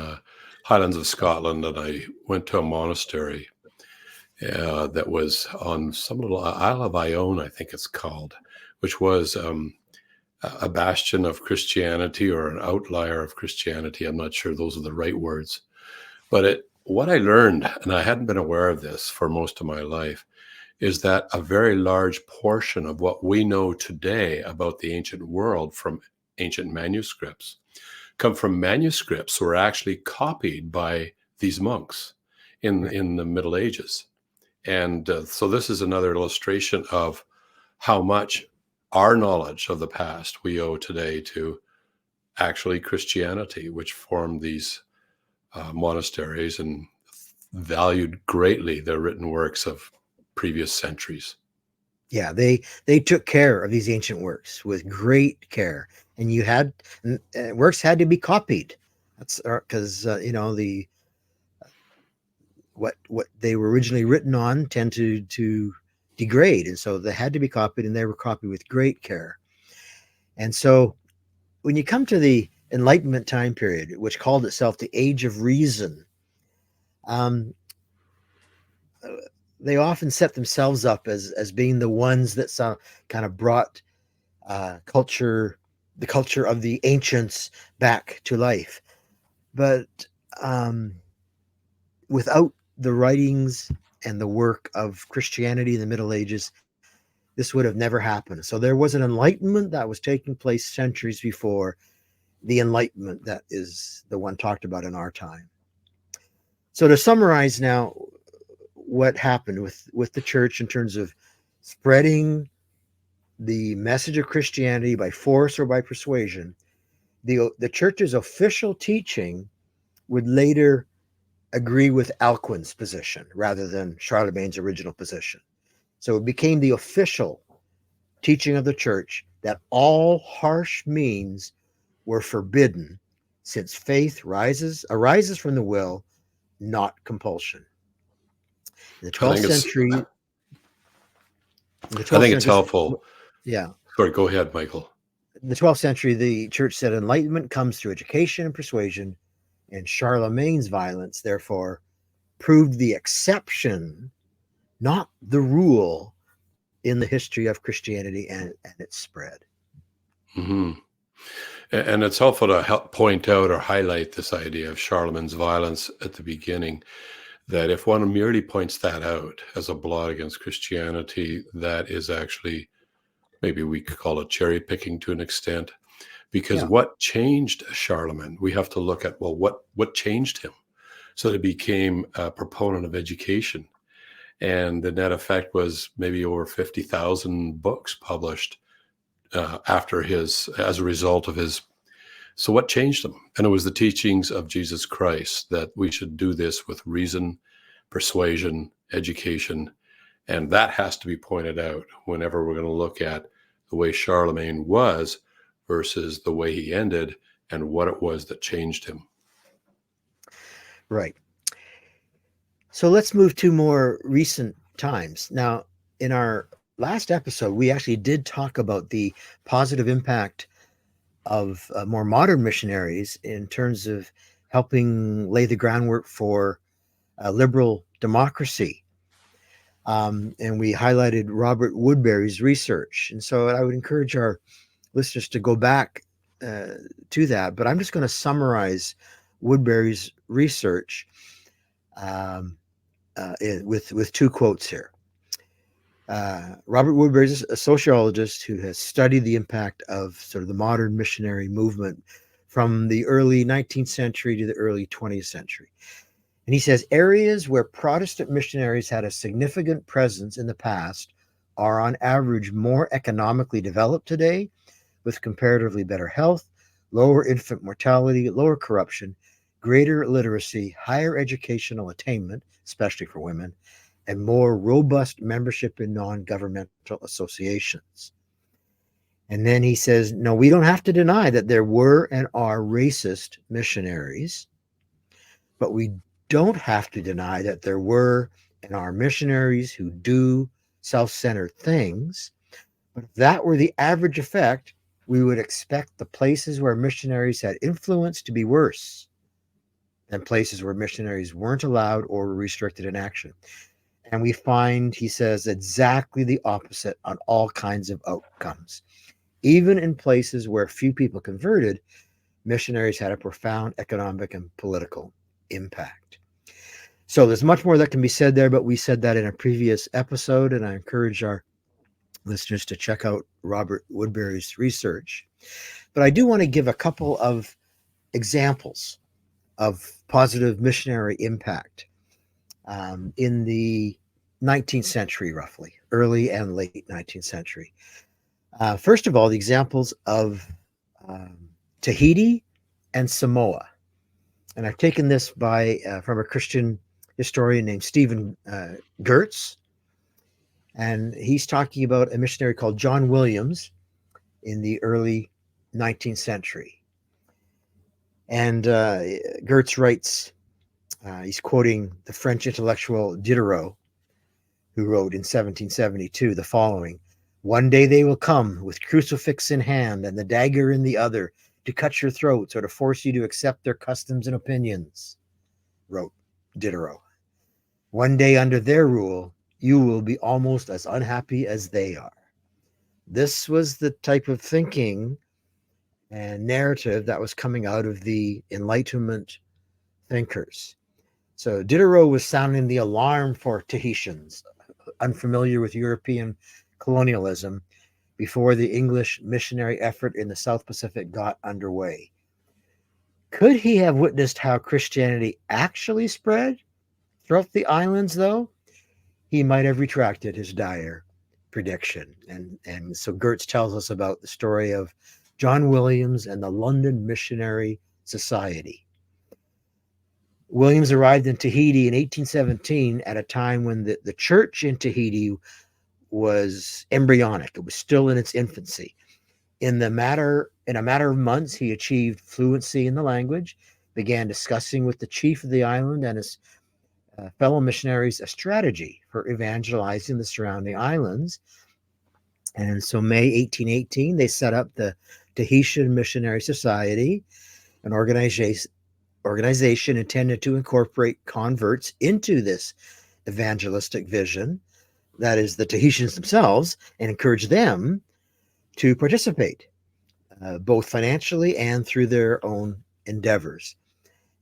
Highlands of Scotland, and I went to a monastery that was on some little Isle of Ione, I think it's called, which was a bastion of Christianity or an outlier of Christianity. I'm not sure those are the right words. But what I learned, and I hadn't been aware of this for most of my life, is that a very large portion of what we know today about the ancient world from ancient manuscripts come from manuscripts that were actually copied by these monks in Right. in the Middle Ages. And so this is another illustration of how much our knowledge of the past we owe today to actually Christianity, which formed these monasteries and valued greatly the written works of previous centuries. Yeah, they took care of these ancient works with great care, and you had works had to be copied. That's because the what they were originally written on tend to degrade, and so they had to be copied, and they were copied with great care. And so when you come to the Enlightenment time period, which called itself the Age of Reason, um, they often set themselves up as being the ones that kind of brought culture, the culture of the ancients back to life. But um, without the writings and the work of Christianity in the Middle Ages, this would have never happened. So there was an enlightenment that was taking place centuries before the enlightenment that is the one talked about in our time. So to summarize now what happened with the church in terms of spreading the message of Christianity by force or by persuasion, the church's official teaching would later agree with Alcuin's position rather than Charlemagne's original position. So it became the official teaching of the church that all harsh means were forbidden, since faith arises from the will, not compulsion. In the I 12th think it's century, in the I 12th think it's century, helpful. yeah, Sorry, go ahead, Michael. in the 12th century, the church said enlightenment comes through education and persuasion, and Charlemagne's violence, therefore, proved the exception, not the rule, in the history of Christianity and its spread. Hmm. And it's helpful to help point out or highlight this idea of Charlemagne's violence at the beginning, that if one merely points that out as a blot against Christianity, that is actually, maybe we could call it cherry picking to an extent, because Yeah, what changed Charlemagne? We have to look at, well, what changed him? So he became a proponent of education. And the net effect was maybe over 50,000 books published as a result of his. So what changed him? And it was the teachings of Jesus Christ that we should do this with reason, persuasion, education. And that has to be pointed out whenever we're going to look at the way Charlemagne was versus the way he ended and what it was that changed him. right. So let's move to more recent times. Now, in our last episode, we actually did talk about the positive impact of more modern missionaries in terms of helping lay the groundwork for liberal democracy. And we highlighted Robert Woodbury's research. And so I would encourage our listeners to go back to that. But I'm just going to summarize Woodbury's research um, with two quotes here. Robert Woodbury is a sociologist who has studied the impact of sort of the modern missionary movement from the early 19th century to the early 20th century. And he says areas where Protestant missionaries had a significant presence in the past are on average more economically developed today, with comparatively better health, lower infant mortality, lower corruption, greater literacy, higher educational attainment, especially for women, and more robust membership in non governmental associations. And then he says, no, we don't have to deny that there were and are racist missionaries, but we don't have to deny that there were and are missionaries who do self centered things. But if that were the average effect, we would expect the places where missionaries had influence to be worse than places where missionaries weren't allowed or were restricted in action. And we find, he says, exactly the opposite on all kinds of outcomes. Even in places where few people converted, missionaries had a profound economic and political impact. So there's much more that can be said there, but we said that in a previous episode, and I encourage our listeners to check out Robert Woodbury's research. But I do want to give a couple of examples of positive missionary impact in the 19th century, roughly, early and late 19th century. First of all, the examples of um, Tahiti and Samoa. And I've taken this from a Christian historian named Stephen Gertz, and he's talking about a missionary called John Williams in the early 19th century. And Gertz writes, he's quoting the French intellectual Diderot, who wrote in 1772 the following: "One day they will come with crucifix in hand and the dagger in the other to cut your throats or to force you to accept their customs and opinions," wrote Diderot. "One day under their rule, you will be almost as unhappy as they are." This was the type of thinking and narrative that was coming out of the Enlightenment thinkers. So Diderot was sounding the alarm for Tahitians unfamiliar with European colonialism before the English missionary effort in the South Pacific got underway. Could he have witnessed how Christianity actually spread throughout the islands, though? He might have retracted his dire prediction. And so Gertz tells us about the story of John Williams and the London Missionary Society. Williams arrived in Tahiti in 1817 at a time when the church in Tahiti was embryonic. It was still in its infancy. In a matter of months, he achieved fluency in the language, began discussing with the chief of the island and his fellow missionaries a strategy for evangelizing the surrounding islands. And so, May 1818, they set up the Tahitian Missionary Society, an organization intended to incorporate converts into this evangelistic vision, that is, the Tahitians themselves, and encourage them to participate, both financially and through their own endeavors.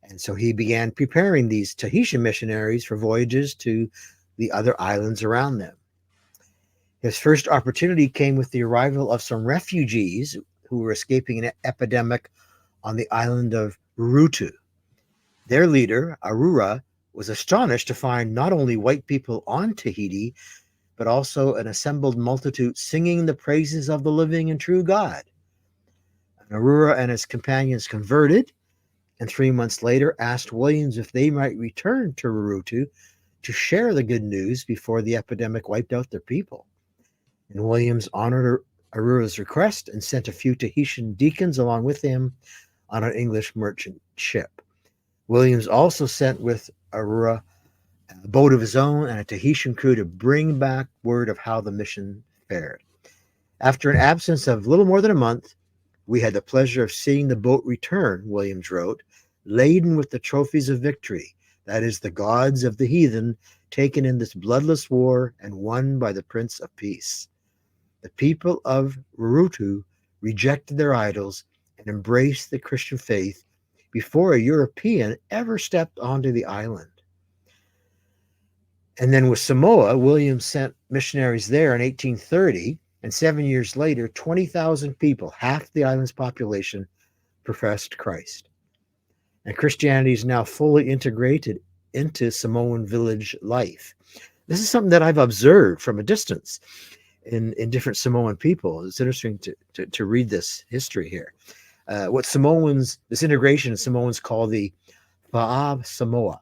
And so he began preparing these Tahitian missionaries for voyages to the other islands around them. His first opportunity came with the arrival of some refugees who were escaping an epidemic on the island of Rurutu. Their leader, Arura, was astonished to find not only white people on Tahiti, but also an assembled multitude singing the praises of the living and true God. And Arura and his companions converted, and 3 months later asked Williams if they might return to Rurutu to share the good news before the epidemic wiped out their people. And Williams honored Arura's request and sent a few Tahitian deacons along with him on an English merchant ship. Williams also sent with Arura a boat of his own and a Tahitian crew to bring back word of how the mission fared. After an absence of little more than a month, we had the pleasure of seeing the boat return, Williams wrote, laden with the trophies of victory, that is, the gods of the heathen taken in this bloodless war and won by the Prince of Peace. The people of Rurutu rejected their idols and embraced the Christian faith before a European ever stepped onto the island. And then with Samoa, Williams sent missionaries there in 1830, and 7 years later, 20,000 people, half the island's population, professed Christ. And Christianity is now fully integrated into Samoan village life. This is something that I've observed from a distance in different Samoan people. It's interesting to read this history here. This integration Samoans call the Fa'ab Samoa.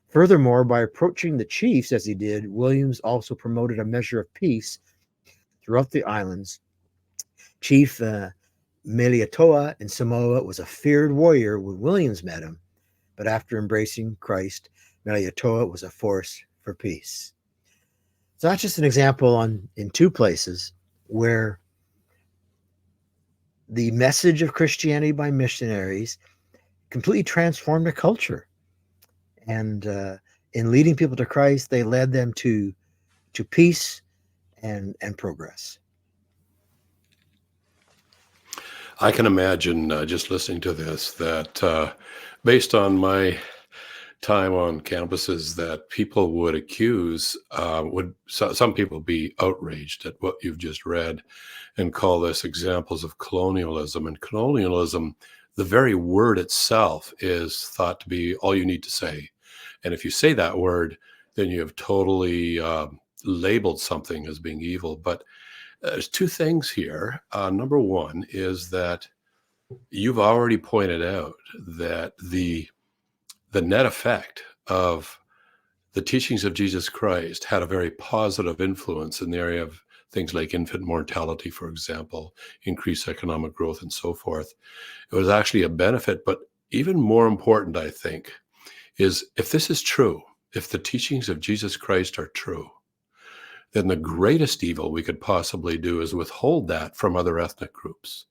Furthermore, by approaching the chiefs as he did, Williams also promoted a measure of peace throughout the islands. Chief Meliatoa in Samoa was a feared warrior when Williams met him, but after embracing Christ, Meliatoa was a force for peace. So that's just an example in two places where the message of Christianity by missionaries completely transformed a culture. And in leading people to Christ, they led them to peace and progress. I can imagine just listening to this that based on my time on campuses that people would accuse some people be outraged at what you've just read and call this examples of colonialism. And colonialism, the very word itself is thought to be all you need to say. And if you say that word, then you have totally labeled something as being evil. But there's two things here. Number one is that you've already pointed out that the net effect of the teachings of Jesus Christ had a very positive influence in the area of things like infant mortality, for example, increased economic growth, and so forth. It was actually a benefit. But even more important, I think, is if this is true, if the teachings of Jesus Christ are true, then the greatest evil we could possibly do is withhold that from other ethnic groups.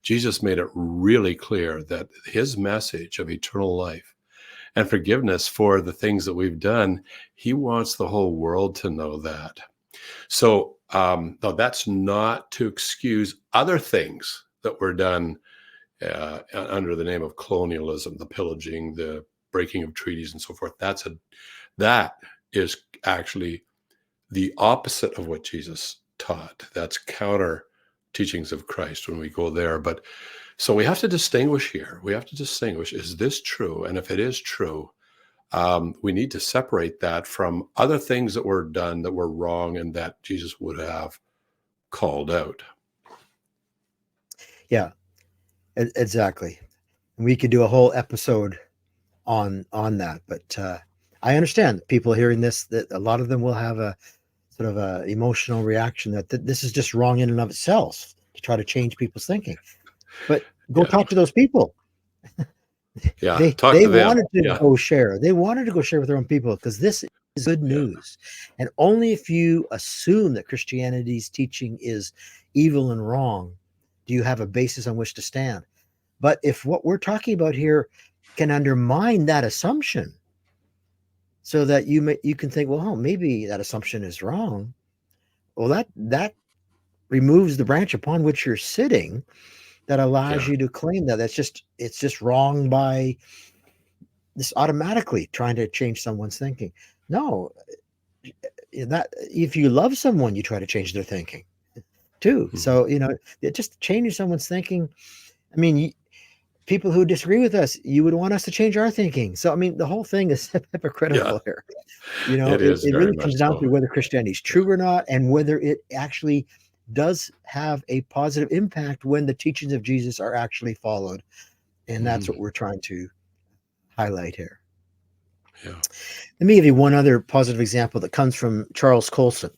Jesus made it really clear that his message of eternal life and forgiveness for the things that we've done, he wants the whole world to know that. So, though that's not to excuse other things that were done under the name of colonialism, the pillaging, the breaking of treaties, and so forth. That is actually the opposite of what Jesus taught. That's counter teachings of Christ when we go there. But so we have to distinguish here. We have to distinguish, is this true? And if it is true, we need to separate that from other things that were done that were wrong and that Jesus would have called out. Yeah, exactly. We could do a whole episode on that, but I understand people hearing this, that a lot of them will have a sort of a emotional reaction that this is just wrong in and of itself to try to change people's thinking. But go Yeah. talk to those people. Yeah. They Talk they to them. wanted to Yeah. go share. They wanted to go share with their own people because this is good Yeah. news. And only if you assume that Christianity's teaching is evil and wrong do you have a basis on which to stand. But if what we're talking about here can undermine that assumption, so that you can think, well, oh, maybe that assumption is wrong. Well, that removes the branch upon which you're sitting that allows Yeah. you to claim that it's just wrong by this automatically trying to change someone's thinking. No, that if you love someone, you try to change their thinking too. Mhm. So it just changing someone's thinking. I mean, people who disagree with us, you would want us to change our thinking. So I mean, the whole thing is Yeah. hypocritical here. It is It very really much comes down so. to whether Christianity is Yeah. true or not, and whether it actually does have a positive impact when the teachings of Jesus are actually followed. And that's Mhm. what we're trying to highlight here. Yeah. Let me give you one other positive example that comes from Charles Colson.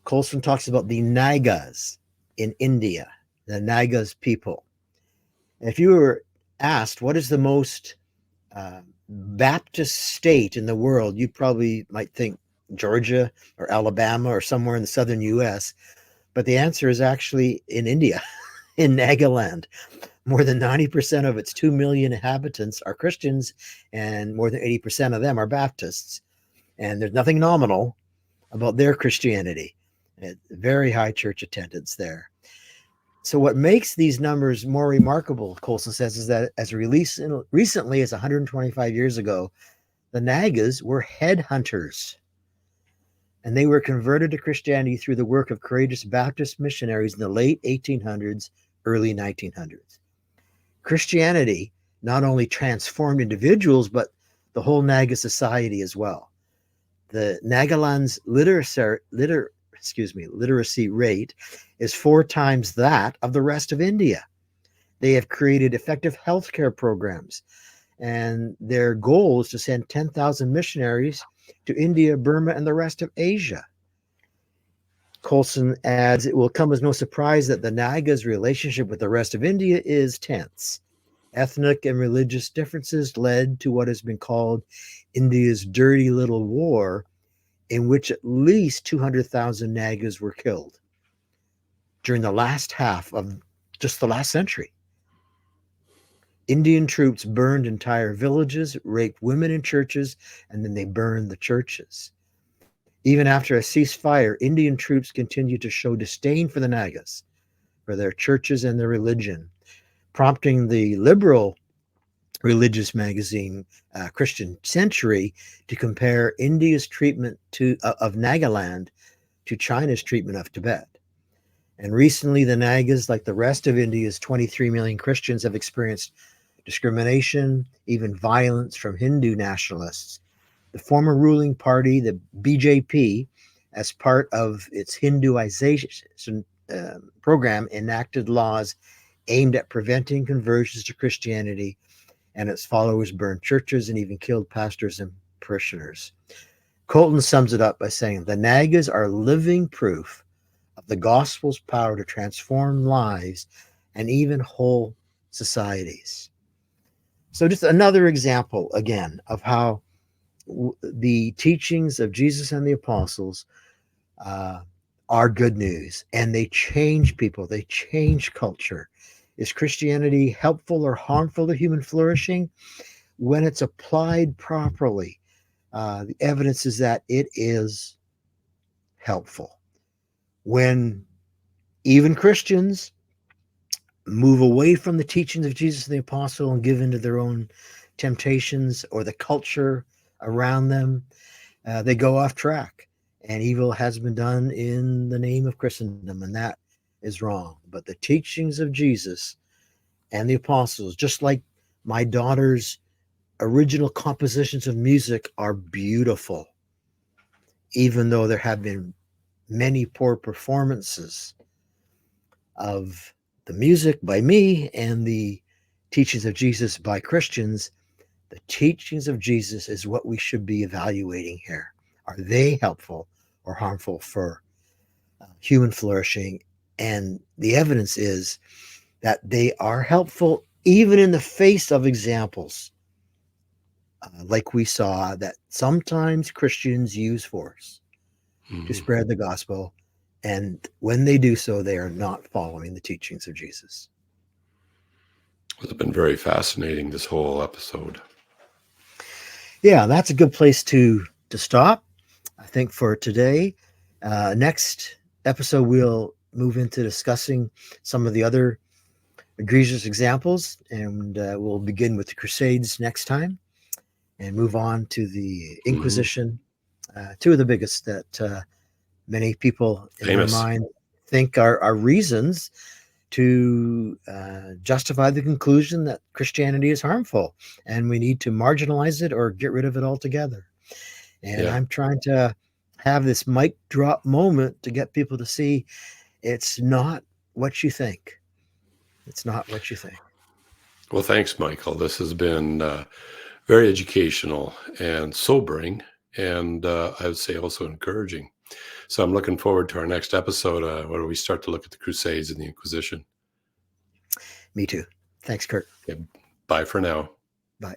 Colson talks about the Nagas in India, the Nagas people. If you were asked what is the most Baptist state in the world, you probably might think Georgia or Alabama or somewhere in the southern US. But the answer is actually in India, in Nagaland. More than 90% of its 2 million inhabitants are Christians, and more than 80% of them are Baptists. And there's nothing nominal about their Christianity. Very high church attendance there. So, what makes these numbers more remarkable, Colson says, is that as recently as 125 years ago, the Nagas were headhunters, and they were converted to Christianity through the work of courageous Baptist missionaries in the late 1800s, early 1900s. Christianity not only transformed individuals, but the whole Naga society as well. The Nagaland's literacy rate is 4 times that of the rest of India. They have created effective healthcare programs, and their goal is to send 10,000 missionaries to India, Burma, and the rest of Asia. Colson adds, it will come as no surprise that the Naga's relationship with the rest of India is tense. Ethnic and religious differences led to what has been called India's dirty little war, in which at least 200,000 Nagas were killed during the last half of just the last century. Indian troops burned entire villages, raped women in churches, and then they burned the churches. Even after a ceasefire, Indian troops continued to show disdain for the Nagas, for their churches and their religion, prompting the liberal religious magazine Christian Century to compare India's treatment of Nagaland to China's treatment of Tibet. And recently, the Nagas, like the rest of India's 23 million Christians, have experienced discrimination, even violence from Hindu nationalists. The former ruling party, the BJP, as part of its Hinduization program, enacted laws aimed at preventing conversions to Christianity, and its followers burned churches and even killed pastors and parishioners. Colton sums it up by saying, the Nagas are living proof of the gospel's power to transform lives and even whole societies. So, just another example again of how the teachings of Jesus and the apostles uh, are good news, and they change people, they change culture. Is Christianity helpful or harmful to human flourishing? When it's applied properly, the evidence is that it is helpful. When even Christians move away from the teachings of Jesus and the apostle and give into their own temptations or the culture around them, they go off track, and evil has been done in the name of Christendom, and that is wrong. But the teachings of Jesus and the apostles, just like my daughter's original compositions of music, are beautiful, even though there have been many poor performances of the music by me and the teachings of Jesus by Christians. The teachings of Jesus is what we should be evaluating here. Are they helpful or harmful for human flourishing? And the evidence is that they are helpful, even in the face of examples like we saw that sometimes Christians use force to Mhm. spread the gospel. And when they do so, they are not following the teachings of Jesus. It's been very fascinating, this whole episode. Yeah, that's a good place to stop, I think, for today. Next episode, we'll move into discussing some of the other egregious examples, and we'll begin with the Crusades next time and move on to the Mhm. Inquisition, two of the biggest that many people in their Famous. mind think are reasons to justify the conclusion that Christianity is harmful and we need to marginalize it or get rid of it altogether. And Yeah. I'm trying to have this mic drop moment to get people to see it's not what you think. It's not what you think. Well, thanks, Michael. This has been very educational and sobering, and I would say also encouraging. So I'm looking forward to our next episode where we start to look at the Crusades and the Inquisition. Me too. Thanks, Kurt. Okay, bye for now. Bye.